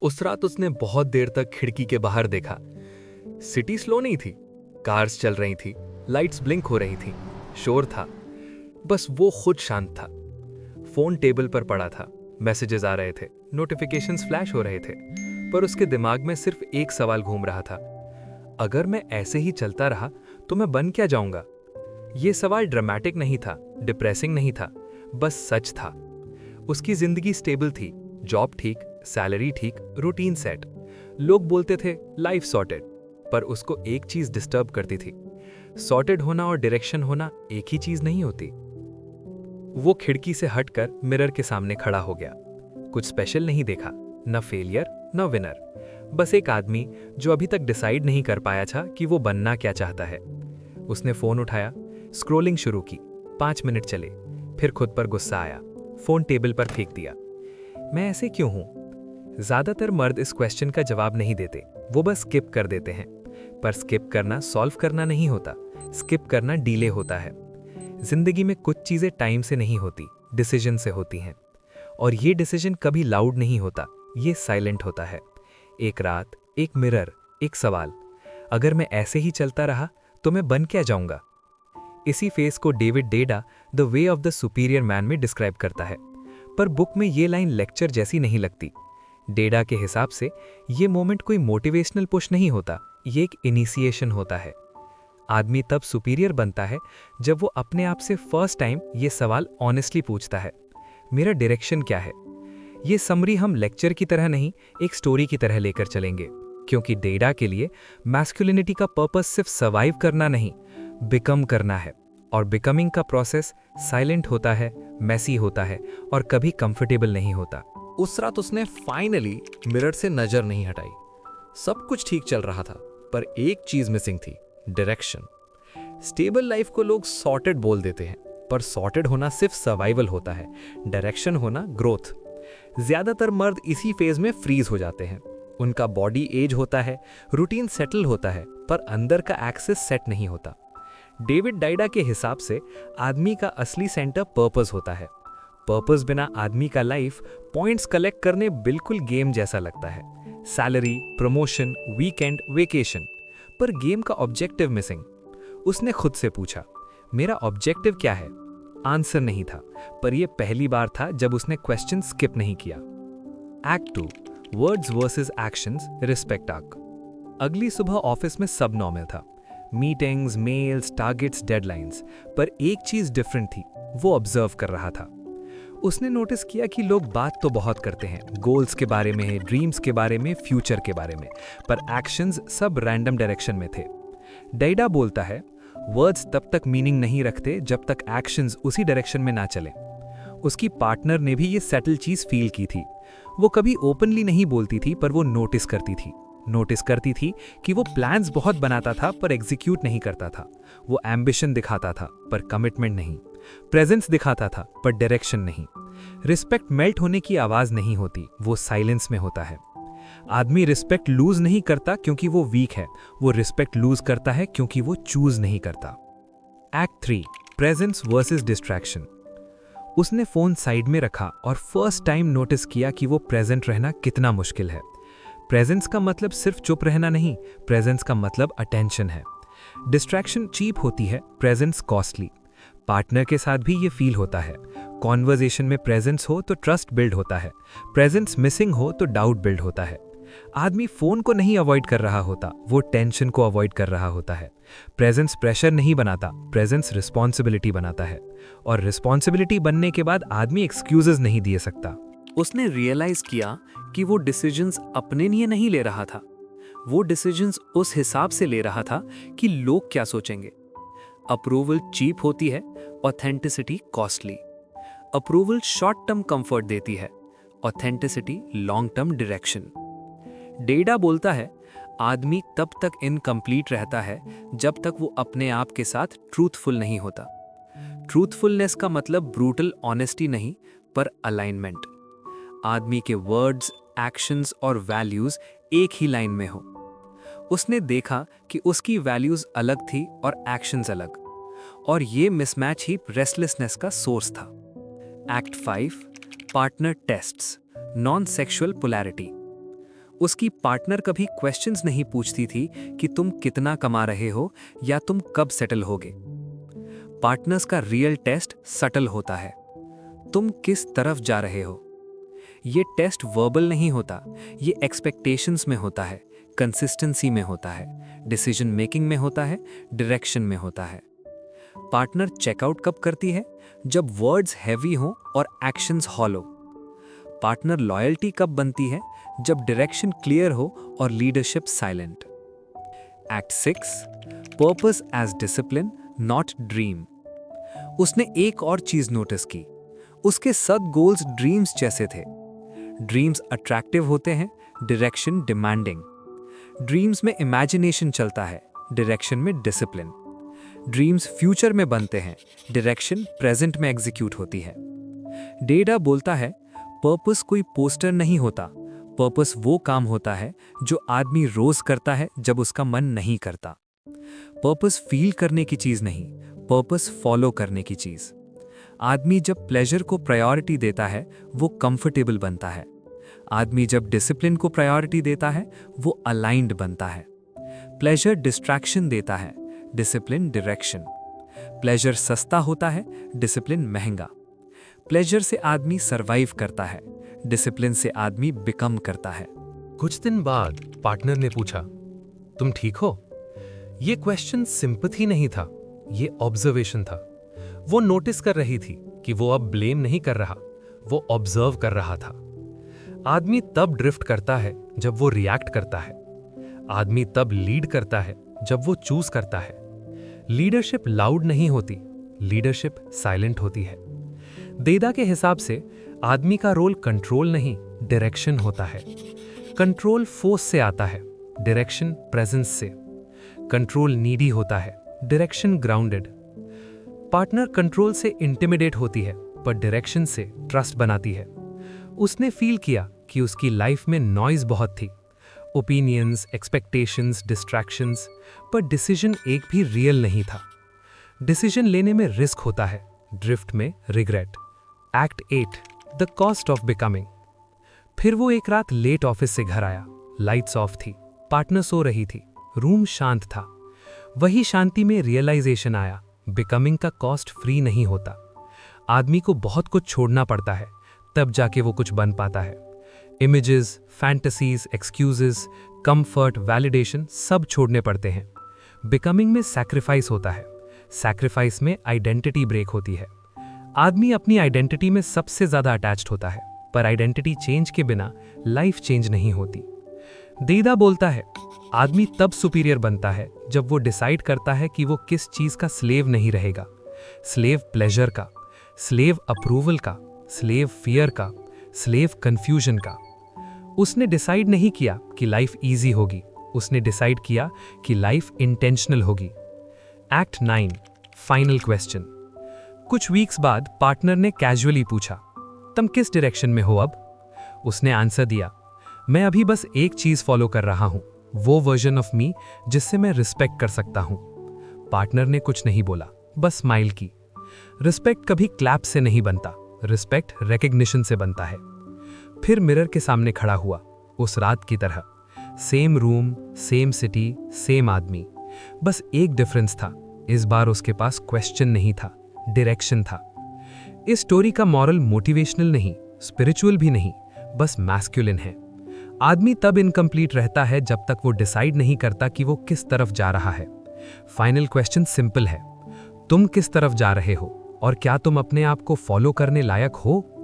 उस रात उसने बहुत देर तक खिड़की के बाहर देखा। सिटी स्लो नहीं थी, कार्स चल रही थी, लाइट्स ब्लिंक हो रही थी, शोर था, बस वो खुद शांत था। फोन टेबल पर पड़ा था, मैसेजेस आ रहे थे, नोटिफिकेशंस फ्लैश हो रहे थे, पर उसके दिमाग में सिर्फ एक सवाल घूम रहा था, अगर मैं ऐसे ही चलता रहा तो मैं बन क्या जाऊंगा? ये सवाल ड्रामेटिक नहीं था, डिप्रेसिंग नहीं था, बस सच था। उसकी जिंदगी स्टेबल थी, जॉब ठीक, सैलरी ठीक, रूटीन सेट। लोग बोलते थे लाइफ सॉर्टेड, पर उसको एक चीज डिस्टर्ब करती थी। सॉर्टेड होना और डायरेक्शन होना एक ही चीज नहीं होती। वो खिड़की से हटकर मिरर के सामने खड़ा हो गया। कुछ स्पेशल नहीं देखा, न फेलियर न विनर, बस एक आदमी जो अभी तक डिसाइड नहीं कर पाया था कि वो बनना क्या चाहता है। उसने फोन उठाया, स्क्रॉलिंग शुरू की। 5 मिनट चले, फिर खुद पर गुस्सा आया, फोन टेबल पर फेंक दिया। मैं ऐसे क्यों हूं? ज्यादातर मर्द इस क्वेश्चन का जवाब नहीं देते, वो बस स्किप कर देते हैं। पर स्किप करना सॉल्व करना नहीं होता, स्किप करना डीले होता है। जिंदगी में कुछ चीजें टाइम से नहीं होती, डिसीजन से होती हैं। और ये डिसीजन कभी लाउड नहीं होता, ये साइलेंट होता है। एक रात, एक मिरर, एक सवाल, अगर मैं ऐसे ही चलता रहा तो मैं बन क्या जाऊंगा? इसी फेस को David डेडा the way of the superior man में डिस्क्राइब करता है, पर बुक में ये लाइन लेक्चर जैसी नहीं लगती। डेडा के हिसाब से ये मोमेंट कोई मोटिवेशनल पुश नहीं होता, ये एक इनिशिएशन होता है। आदमी तब सुपीरियर बनता है जब वो अपने आप से फर्स्ट टाइम ये सवाल ऑनेस्टली पूछता है, मेरा डायरेक्शन क्या है? ये समरी हम लेक्चर की तरह नहीं, एक स्टोरी की तरह लेकर चलेंगे, क्योंकि डेडा के लिए मैस्कुलिनिटी का पर्पस सिर्फ सर्वाइव करना नहीं, बिकम करना है। और बिकमिंग का प्रोसेस साइलेंट होता है, मैसी होता है और कभी कंफर्टेबल नहीं होता। उस रात उसने फाइनली मिरर से नजर नहीं हटाई। सब कुछ ठीक चल रहा था, पर एक चीज मिसिंग थी, डायरेक्शन। स्टेबल लाइफ को लोग सॉर्टेड बोल देते हैं, पर सॉर्टेड होना सिर्फ सर्वाइवल होता है, डायरेक्शन होना ग्रोथ। ज्यादातर मर्द इसी फेज में फ्रीज हो जाते हैं। उनका बॉडी एज होता है, रूटीन सेटल होता है, पर अंदर का एक्सेस सेट नहीं होता। डेविड डाइडा के हिसाब से आदमी का असली सेंटर पर्पस होता है। पर्पस बिना आदमी का लाइफ पॉइंट्स कलेक्ट करने बिल्कुल गेम जैसा लगता है, सैलरी, प्रमोशन, वीकेंड, वेकेशन, पर गेम का ऑब्जेक्टिव मिसिंग। उसने खुद से पूछा, मेरा ऑब्जेक्टिव क्या है? आंसर नहीं था, पर यह पहली बार था जब उसने क्वेश्चन स्किप नहीं किया। Act 2, words versus actions, respect arc. अगली सुबह ऑफिस में सब नॉर्मल था, मीटिंग्स, मेल्स, टारगेट्स, डेडलाइंस, पर एक चीज डिफरेंट थी, वो ऑब्जर्व कर रहा था। उसने नोटिस किया कि लोग बात तो बहुत करते हैं, गोल्स के बारे में, ड्रीम्स के बारे में, फ्यूचर के बारे में, पर एक्शंस सब रैंडम डायरेक्शन में थे। डाइडा बोलता है, वर्ड्स तब तक मीनिंग नहीं रखते जब तक एक्शंस उसी डायरेक्शन में ना चले। उसकी पार्टनर ने भी ये सेटल चीज फील की थी। वो कभी ओपनली नहीं बोलती थी, पर वो नोटिस करती थी कि वो प्लान्स बहुत बनाता था पर एग्जीक्यूट नहीं करता था। वो एम्बिशन दिखाता था पर कमिटमेंट नहीं, प्रेजेंस दिखाता था पर डायरेक्शन नहीं। रिस्पेक्ट मेल्ट होने की आवाज नहीं होती, वो साइलेंस में होता है। आदमी रिस्पेक्ट लूज नहीं करता क्योंकि वो वीक है, वो रिस्पेक्ट लूज करता है क्योंकि वो चूज नहीं करता। Act 3, presence versus distraction. उसने फोन साइड में रखा और फर्स्ट टाइम नोटिस किया कि वो प्रेजेंट रहना कितना मुश्किल है। प्रेजेंस का मतलब सिर्फ चुप रहना नहीं, प्रेजेंस का मतलब अटेंशन है। डिस्ट्रैक्शन चीप होती है, प्रेजेंस कॉस्टली। पार्टनर के साथ भी ये फील होता है। कॉन्वर्जेशन में प्रेजेंस हो तो ट्रस्ट बिल्ड होता है, प्रेजेंस मिसिंग हो तो डाउट बिल्ड होता है। आदमी फोन को नहीं अवॉइड कर रहा होता, वो टेंशन को अवॉइड कर रहा होता है। प्रेजेंस प्रेशर नहीं बनाता, प्रेजेंस रिस्पॉन्सिबिलिटी बनाता है। और रिस्पॉन्सिबिलिटी बनने के बाद आदमी एक्सक्यूजेस नहीं दे सकता। उसने रियलाइज किया कि वो डिसीजंस अपने लिए नहीं ले रहा था, वो डिसीजंस उस हिसाब से ले रहा था कि लोग क्या सोचेंगे। अप्रूवल चीप होती है, authenticity costly. Approval short term comfort देती है, ऑथेंटिसिटी लॉन्ग टर्म डायरेक्शन। डेडा बोलता है, आदमी तब तक इनकम्प्लीट रहता है जब तक वो अपने आप के साथ ट्रूथफुल नहीं होता। ट्रूथफुलनेस का मतलब ब्रूटल ऑनेस्टी नहीं, पर अलाइनमेंट। आदमी के वर्ड्स, एक्शंस और वैल्यूज एक ही लाइन में हो। उसने देखा कि उसकी वैल्यूज अलग थी और एक्शंस अलग, और ये मिसमैच ही रेस्टलेसनेस का सोर्स था। Act 5, partner tests, non sexual polarity. उसकी पार्टनर कभी क्वेश्चंस नहीं पूछती थी कि तुम कितना कमा रहे हो या तुम कब सेटल होगे। पार्टनर्स का रियल टेस्ट सटल होता है। तुम किस तरफ जा रहे हो? ये टेस्ट वर्बल नहीं होता, ये एक्सपेक्टेशंस में होता है, कंसिस्टेंसी में होता है, डिसीजन मेकिंग में होता है, डायरेक्शन में होता है। पार्टनर चेकआउट कब करती है? जब वर्ड्स हैवी हो और एक्शंस हॉलो। पार्टनर लॉयल्टी कब बनती है? जब डायरेक्शन क्लियर हो और leadership silent. Act 6, purpose as discipline not dream. उसने एक और चीज नोटिस की, उसके सब गोल्स ड्रीम्स जैसे थे। ड्रीम्स अट्रैक्टिव होते हैं, डायरेक्शन डिमांडिंग। ड्रीम्स में इमेजिनेशन चलता है, डायरेक्शन में डिसिप्लिन। ड्रीम्स फ्यूचर में बनते हैं, डायरेक्शन प्रेजेंट में एग्जीक्यूट होती है। डेडा बोलता है, पर्पस कोई पोस्टर नहीं होता, पर्पस वो काम होता है जो आदमी रोज करता है जब उसका मन नहीं करता। पर्पस फील करने की चीज नहीं, पर्पस फॉलो करने की चीज। आदमी जब प्लेजर को प्रायोरिटी देता है वो कंफर्टेबल बनता है। आदमी जब डिसिप्लिन को प्रायोरिटी देता है वो अलाइंड बनता है। प्लेजर डिस्ट्रैक्शन देता है, डिसिप्लिन डायरेक्शन। प्लेजर सस्ता होता है, डिसिप्लिन महंगा। प्लेजर से आदमी सरवाइव करता है, डिसिप्लिन से आदमी बिकम करता है। कुछ दिन बाद पार्टनर ने पूछा, तुम ठीक हो? ये क्वेश्चन सिंपैथी नहीं था, ये ऑब्जर्वेशन था। वो नोटिस कर रही थी कि वो अब ब्लेम नहीं कर रहा, वो ऑब्जर्व कर रहा था। आदमी तब ड्रिफ्ट करता है जब वो रिएक्ट करता है। आदमी तब लीड करता है जब वो चूज करता है। लीडरशिप लाउड नहीं होती, लीडरशिप साइलेंट होती है। देदा के हिसाब से आदमी का रोल कंट्रोल नहीं, डायरेक्शन होता है। कंट्रोल फोर्स से आता है, डायरेक्शन प्रेजेंस से। कंट्रोल नीडी होता है, डायरेक्शन ग्राउंडेड। पार्टनर कंट्रोल से इंटिमिडेट होती है पर डायरेक्शन से ट्रस्ट बनाती है। उसने फील किया कि उसकी लाइफ में नॉइज बहुत थी, ओपिनियंस, एक्सपेक्टेशंस, डिस्ट्रैक्शंस, पर डिसीजन एक भी रियल नहीं था। डिसीजन लेने में रिस्क होता है, ड्रिफ्ट में regret. Act 8, the cost of becoming. फिर वो एक रात लेट ऑफिस से घर आया, लाइट्स ऑफ थी, पार्टनर सो रही थी, रूम शांत था। वही शांति में रियलाइजेशन आया, बिकमिंग का कॉस्ट फ्री नहीं होता। आदमी को बहुत कुछ छोड़ना पड़ता है, तब जाके वो कुछ बन पाता है। Images, fantasies, excuses, comfort, validation सब छोड़ने पड़ते हैं। बिकमिंग में सैक्रिफाइस होता है, सैक्रिफाइस में आइडेंटिटी ब्रेक होती है। आदमी अपनी आइडेंटिटी में सबसे ज्यादा अटैच्ड होता है, पर आइडेंटिटी चेंज के बिना लाइफ चेंज नहीं होती। देदा बोलता है, आदमी तब सुपीरियर बनता है जब वो डिसाइड करता है कि वो किस चीज का स्लेव नहीं रहेगा। स्लेव प्लेजर का, स्लेव अप्रूवल का, स्लेव फियर का, स्लेव कंफ्यूजन का। उसने डिसाइड नहीं किया कि लाइफ इजी होगी, उसने डिसाइड किया कि लाइफ इंटेंशनल होगी। Act 9, final question. कुछ वीक्स बाद पार्टनर ने कैजुअली पूछा, तुम किस डायरेक्शन में हो अब? उसने आंसर दिया, मैं अभी बस एक चीज फॉलो कर रहा हूं, वो वर्जन ऑफ मी जिससे मैं रिस्पेक्ट कर सकता हूं। पार्टनर ने कुछ नहीं बोला, बस स्माइल की। रिस्पेक्ट कभी क्लैप से नहीं बनता, रिस्पेक्ट रिकग्निशन से बनता है। फिर मिरर के सामने खड़ा हुआ, उस रात की तरह। Same room, same city, same आदमी, बस एक डिफरेंस था, इस बार उसके पास क्वेश्चन नहीं था, डायरेक्शन था। इस स्टोरी का मॉरल मोटिवेशनल नहीं, स्पिरिचुअल भी नहीं, बस मैस्कुलिन है। आदमी तब इनकम्प्लीट रहता है जब तक वो डिसाइड नहीं करता कि वो किस तरफ जा रहा है। फाइनल क्वेश्चन सिंपल है, तुम किस तरफ जा रहे हो और क्या तुम अपने आप को फॉलो करने लायक हो?